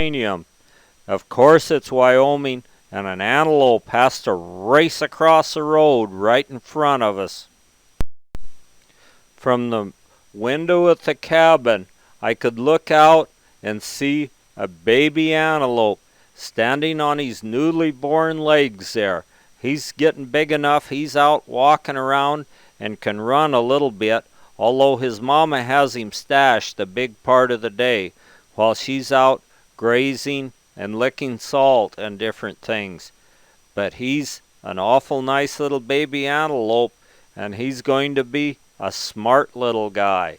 uranium. Of course it's Wyoming, and an antelope has to race across the road right in front of us. From the window at the cabin, I could look out and see a baby antelope standing on his newly born legs there. He's getting big enough, he's out walking around and can run a little bit, although his mama has him stashed a big part of the day while she's out grazing and licking salt and different things. But he's an awful nice little baby antelope, and he's going to be a smart little guy.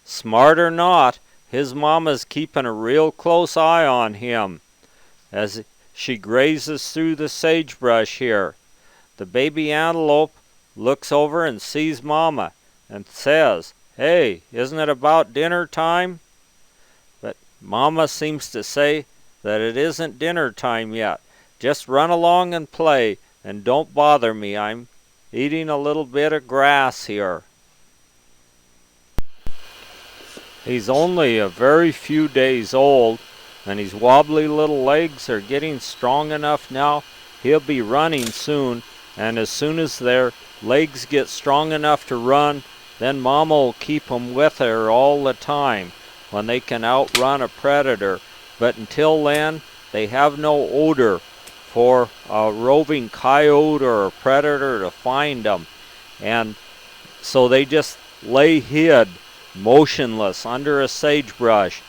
Smart or not, his mama's keeping a real close eye on him as she grazes through the sagebrush here. The baby antelope looks over and sees Mama and says, "Hey, isn't it about dinner time?" But Mama seems to say that it isn't dinner time yet. Just run along and play, and don't bother me. I'm eating a little bit of grass here. He's only a very few days old, and his wobbly little legs are getting strong enough now. He'll be running soon, and as soon as their legs get strong enough to run, then Mama will keep them with her all the time when they can outrun a predator. But until then, they have no odor for a roving coyote or a predator to find them, and so they just lay hid motionless under a sagebrush,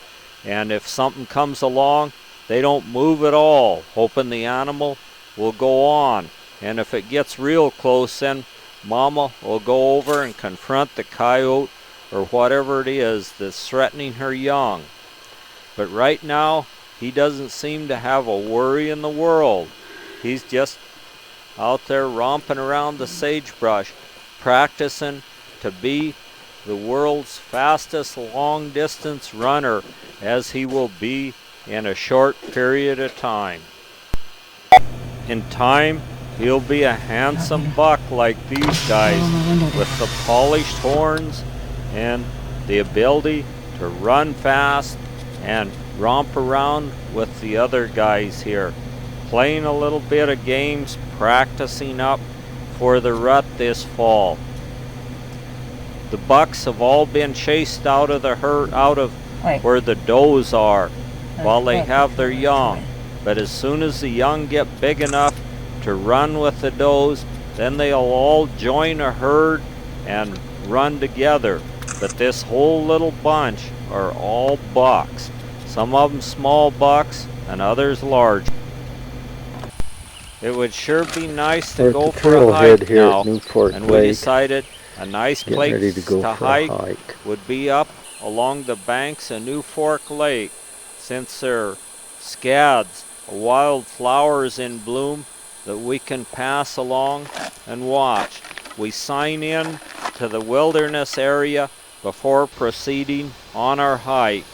and if something comes along, they don't move at all, hoping the animal will go on. And if it gets real close, then Mama will go over and confront the coyote or whatever it is that's threatening her young. But right now, he doesn't seem to have a worry in the world. He's just out there romping around the sagebrush, practicing to be the world's fastest long-distance runner, as he will be in a short period of time. In time, he'll be a handsome buck like these guys, with the polished horns and the ability to run fast and romp around with the other guys here, playing a little bit of games, practicing up for the rut this fall. The bucks have all been chased out of the herd, out of where the does are, while they have their young. But as soon as the young get big enough to run with the does, then they'll all join a herd and run together. But this whole little bunch are all bucks. Some of them small bucks and others large. It would sure be nice to go for a hike now, and we decided a nice place to hike would be up along the banks of New Fork Lake, since there are scads of wild flowers in bloom that we can pass along and watch. We sign in to the wilderness area before proceeding on our hike.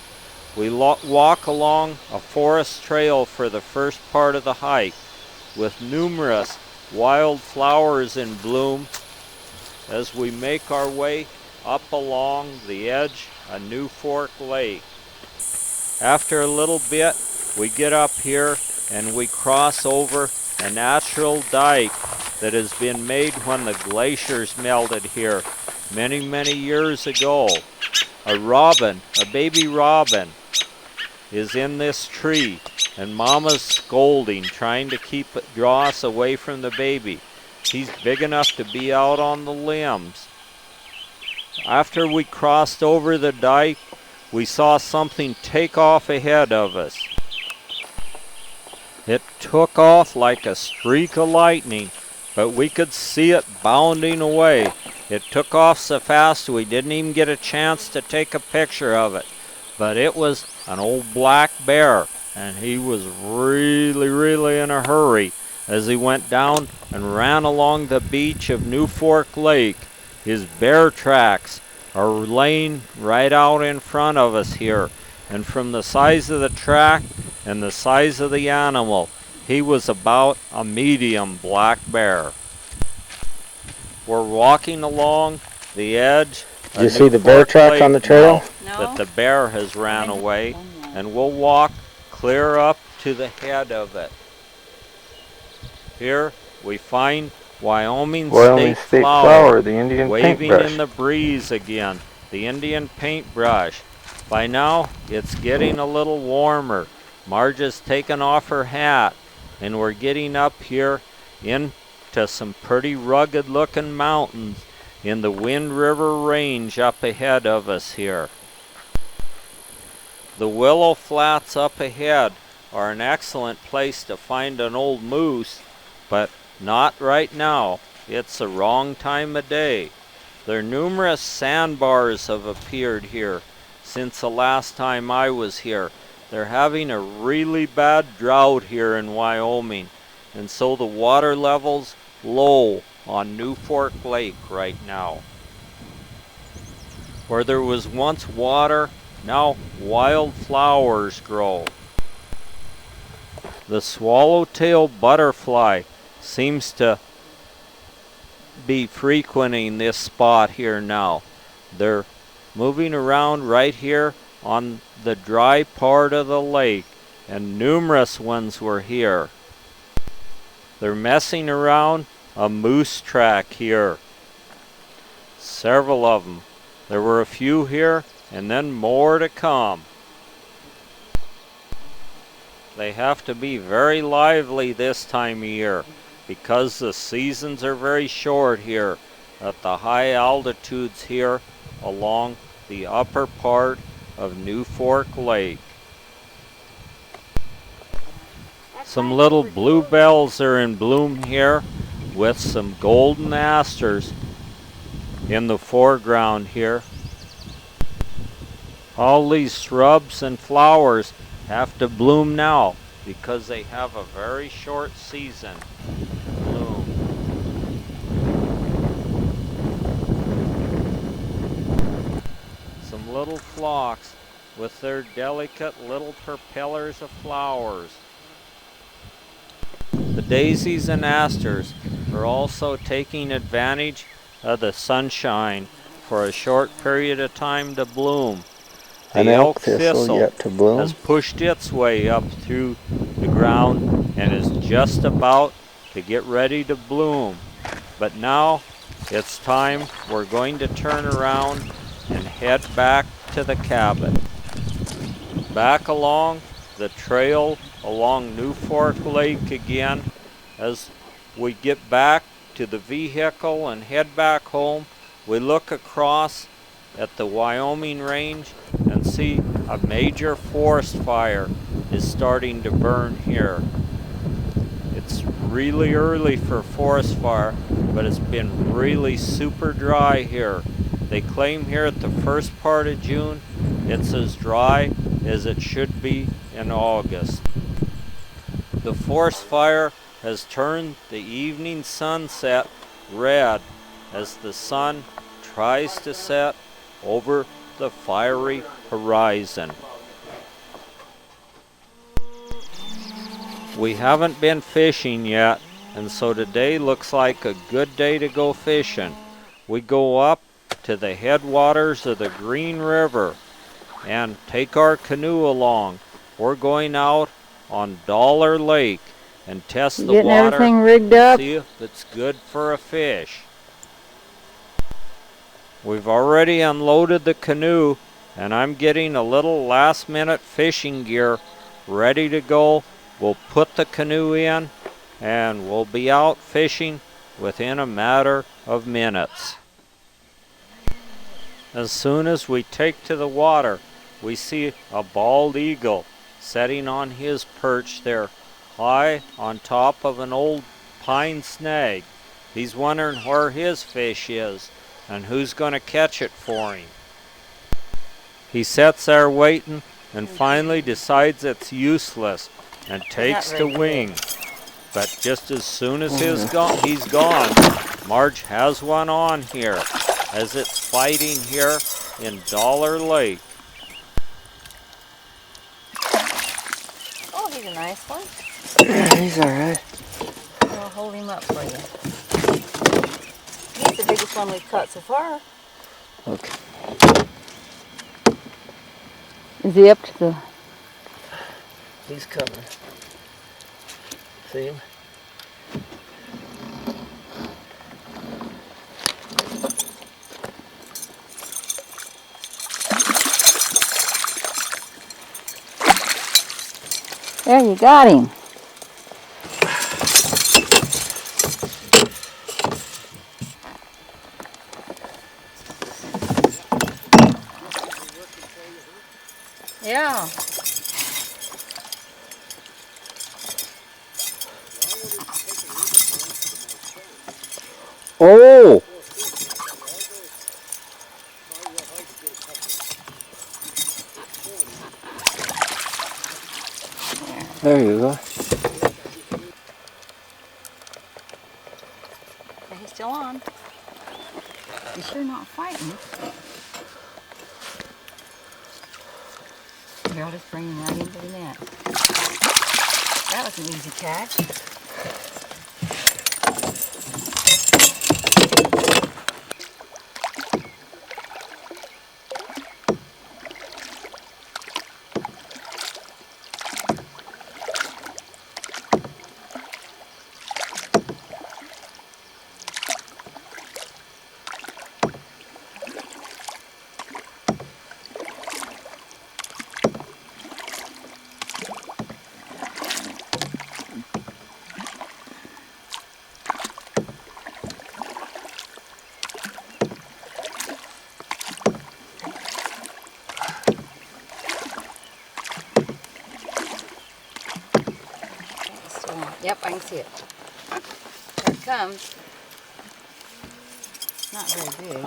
We walk along a forest trail for the first part of the hike, with numerous wild flowers in bloom, as we make our way up along the edge of New Fork Lake. After a little bit, we get up here and we cross over a natural dike that has been made when the glaciers melted here many, many years ago. A robin, a baby robin, is in this tree, and Mama's scolding, trying to draw us away from the baby. He's big enough to be out on the limbs. After we crossed over the dike, we saw something take off ahead of us. It took off like a streak of lightning, but we could see it bounding away. It took off so fast we didn't even get a chance to take a picture of it. But it was an old black bear, and he was really, really in a hurry as he went down and ran along the beach of New Fork Lake. His bear tracks are laying right out in front of us here, and from the size of the track and the size of the animal, he was about a medium black bear. We're walking along the edge Did you see the bear tracks on the trail? No. That the bear has ran away, and we'll walk clear up to the head of it. Here we find Wyoming state flower, the Indian waving paintbrush. in the breeze again, the Indian paintbrush. By now, it's getting a little warmer. Marge has taken off her hat, and we're getting up here into some pretty rugged-looking mountains in the Wind River Range up ahead of us here. The willow flats up ahead are an excellent place to find an old moose, but not right now. It's the wrong time of day. There are numerous sandbars have appeared here since the last time I was here. They're having a really bad drought here in Wyoming, and so the water level's low on New Fork Lake right now. Where there was once water, now wildflowers grow. The swallowtail butterfly seems to be frequenting this spot here now. They're moving around right here on the dry part of the lake, and numerous ones were here. They're messing around a moose track here. Several of them. There were a few here, and then more to come. They have to be very lively this time of year because the seasons are very short here at the high altitudes here along the upper part of New Fork Lake. Some little bluebells are in bloom here with some golden asters in the foreground here. All these shrubs and flowers have to bloom now because they have a very short season to bloom. Some little flocks with their delicate little propellers of flowers. The daisies and asters are also taking advantage of the sunshine for a short period of time to bloom. The elk thistle yet to bloom has pushed its way up through the ground and is just about to get ready to bloom. But now it's time we're going to turn around and head back to the cabin. Back along the trail along New Fork Lake again. As we get back to the vehicle and head back home, we look across at the Wyoming range and see a major forest fire is starting to burn here. It's really early for a forest fire, but it's been really super dry here. They claim here at the first part of June it's as dry as it should be in August. The forest fire has turned the evening sunset red as the sun tries to set over the fiery horizon. We haven't been fishing yet, and so today looks like a good day to go fishing. We go up to the headwaters of the Green River and take our canoe along. We're going out on Dollar Lake and test the water and see if it's good for a fish. We've already unloaded the canoe, and I'm getting a little last-minute fishing gear ready to go. We'll put the canoe in, and we'll be out fishing within a matter of minutes. As soon as we take to the water, we see a bald eagle sitting on his perch there, high on top of an old pine snag. He's wondering where his fish is and who's going to catch it for him. He sits there waiting and finally decides it's useless and takes the wing. But just as soon as he's gone, Marge has one on here as it's fighting here in Dollar Lake. Oh, he's a nice one. Yeah, he's alright. I'll hold him up for you. He's the biggest one we've caught so far. Okay. Is he up to the... He's coming. See him? There, you got him. Yeah. Oh! There you go. Okay, he's still on. He's sure not fighting. Here, I'll just bring him right into the net. That was an easy catch. Yep, I can see it. Here it comes. Not very big.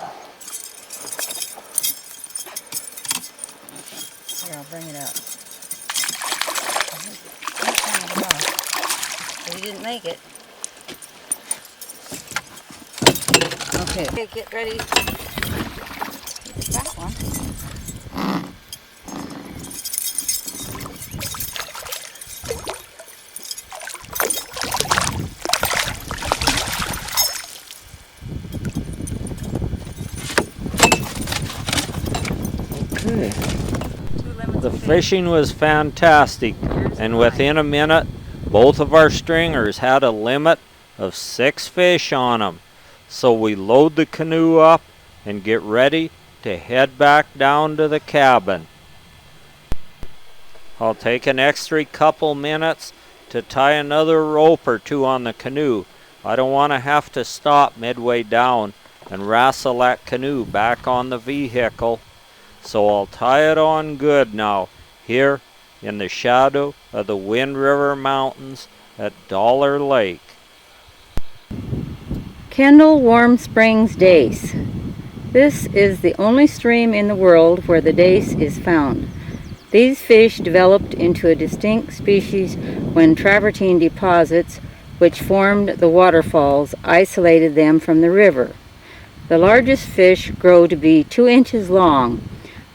Here, I'll bring it up. He's kind of rough. He didn't make it. Okay, get ready. Here's that one. Okay. The fishing was fantastic, and within a minute, both of our stringers had a limit of 6 fish on them. So we load the canoe up and get ready to head back down to the cabin. I'll take an extra couple minutes to tie another rope or two on the canoe. I don't want to have to stop midway down and wrestle that canoe back on the vehicle. So I'll tie it on good now, here in the shadow of the Wind River Mountains at Dollar Lake. Kendall Warm Springs Dace. This is the only stream in the world where the dace is found. These fish developed into a distinct species when travertine deposits, which formed the waterfalls, isolated them from the river. The largest fish grow to be 2 inches long.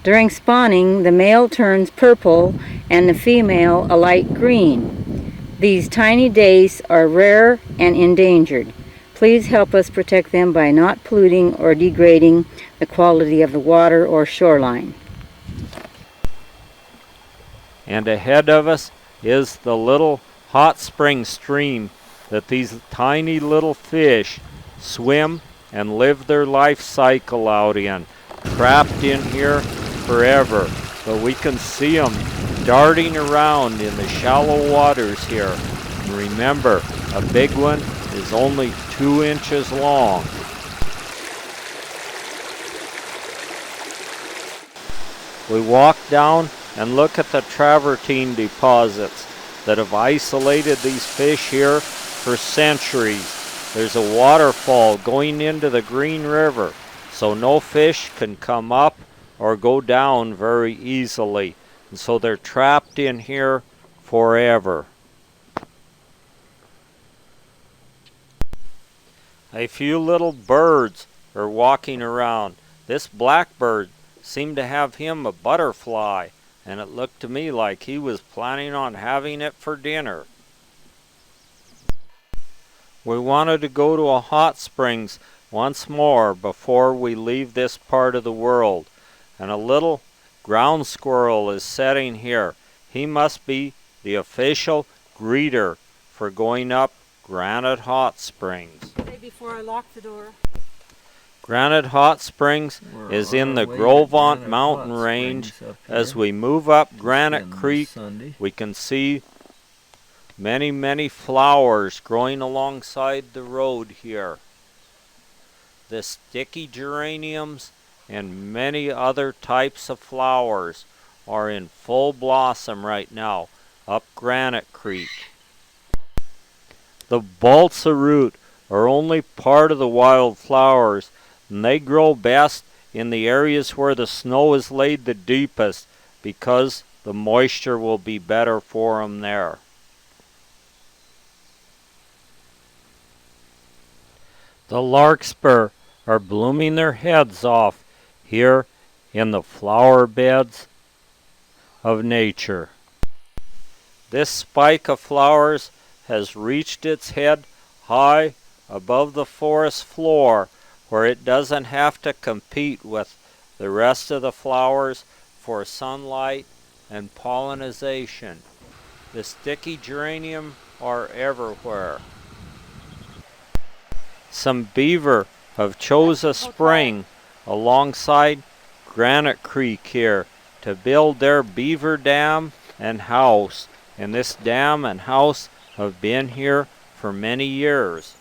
During spawning, the male turns purple and the female a light green. These tiny dace are rare and endangered. Please help us protect them by not polluting or degrading the quality of the water or shoreline. And ahead of us is the little hot spring stream that these tiny little fish swim and live their life cycle out in, trapped in here forever. But we can see them darting around in the shallow waters here. And remember, a big one is only 2 inches long. We walk down and look at the travertine deposits that have isolated these fish here for centuries. There's a waterfall going into the Green River, so no fish can come up or go down very easily. And so they're trapped in here forever. A few little birds are walking around. This blackbird seemed to have him a butterfly, and it looked to me like he was planning on having it for dinner. We wanted to go to a hot springs once more before we leave this part of the world. And a little ground squirrel is sitting here. He must be the official greeter for going up Granite Hot Springs. Before I lock the door. Granite Hot Springs is in the Grovont mountain range. As we move up Granite Creek, we can see many flowers growing alongside the road here. The sticky geraniums and many other types of flowers are in full blossom right now up Granite Creek. The balsa root are only part of the wild flowers, and they grow best in the areas where the snow is laid the deepest because the moisture will be better for them there. The larkspur are blooming their heads off here in the flower beds of nature. This spike of flowers has reached its head high above the forest floor, where it doesn't have to compete with the rest of the flowers for sunlight and pollination. The sticky geranium are everywhere. Some beaver have chose a spring alongside Granite Creek here to build their beaver dam and house, and this dam and house have been here for many years.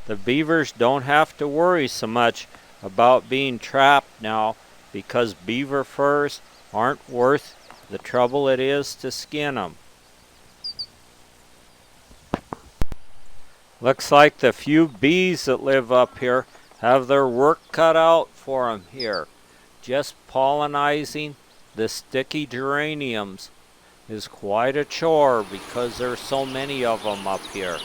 The beavers don't have to worry so much about being trapped now because beaver furs aren't worth the trouble it is to skin them. Looks like the few bees that live up here have their work cut out for them here. Just pollinizing the sticky geraniums is quite a chore because there's so many of them up here.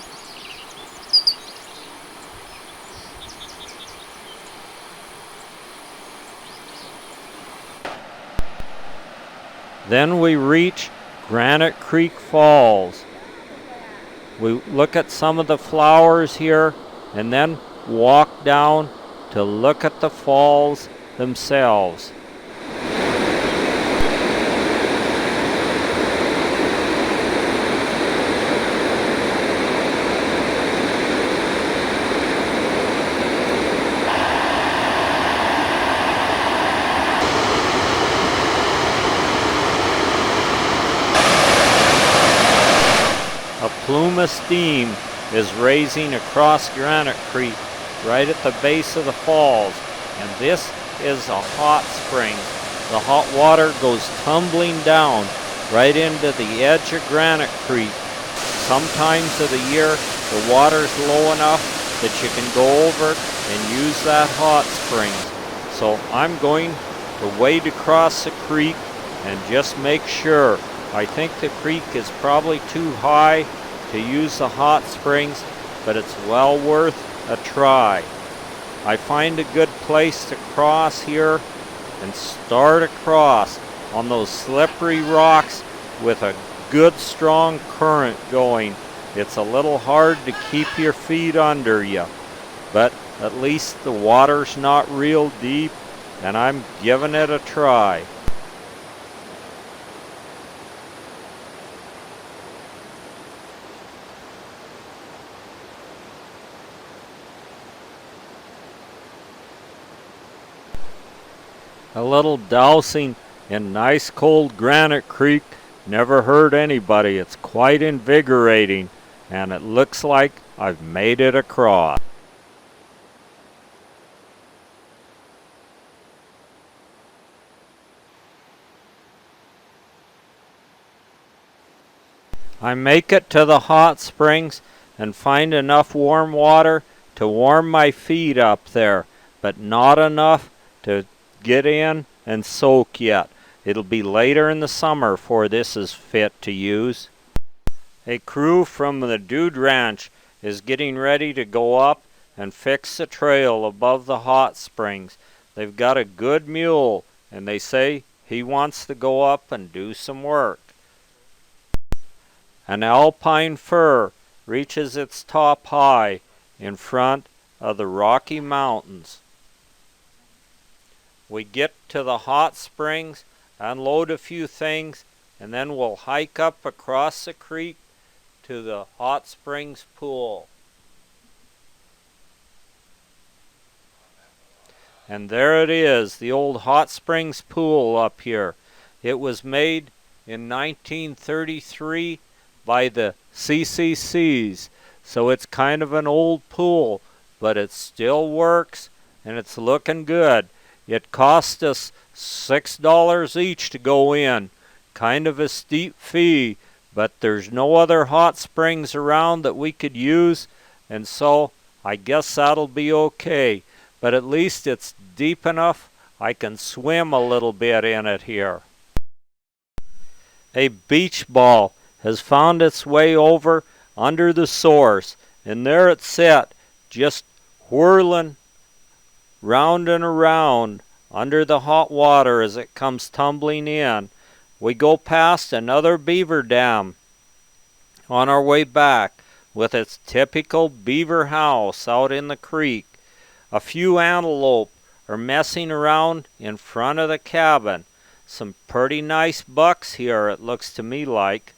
Then we reach Granite Creek Falls. We look at some of the flowers here and then walk down to look at the falls themselves. A plume of steam is raising across Granite Creek right at the base of the falls, and this is a hot spring. The hot water goes tumbling down right into the edge of Granite Creek. Sometimes of the year the water's low enough that you can go over it and use that hot spring. So I'm going to wade across the creek and just make sure. I think the creek is probably too high to use the hot springs, but it's well worth a try. I find a good place to cross here and start across on those slippery rocks with a good strong current going. It's a little hard to keep your feet under you, but at least the water's not real deep and I'm giving it a try. A little dousing in nice cold Granite Creek never hurt anybody. It's quite invigorating, and it looks like I've made it across. I make it to the hot springs and find enough warm water to warm my feet up there, but not enough to get in and soak yet. It'll be later in the summer before this is fit to use. A crew from the Dude Ranch is getting ready to go up and fix the trail above the hot springs. They've got a good mule and they say he wants to go up and do some work. An alpine fir reaches its top high in front of the Rocky Mountains. We get to the hot springs, unload a few things, and then we'll hike up across the creek to the hot springs pool. And there it is, the old hot springs pool up here. It was made in 1933 by the CCCs, so it's kind of an old pool, but it still works and it's looking good. It cost us $6 each to go in, kind of a steep fee, but there's no other hot springs around that we could use, and so I guess that'll be okay. But at least it's deep enough I can swim a little bit in it here. A beach ball has found its way over under the source, and there it sat, just whirling round and around under the hot water as it comes tumbling in. We go past another beaver dam on our way back with its typical beaver house out in the creek. A few antelope are messing around in front of the cabin. Some pretty nice bucks here, it looks to me like.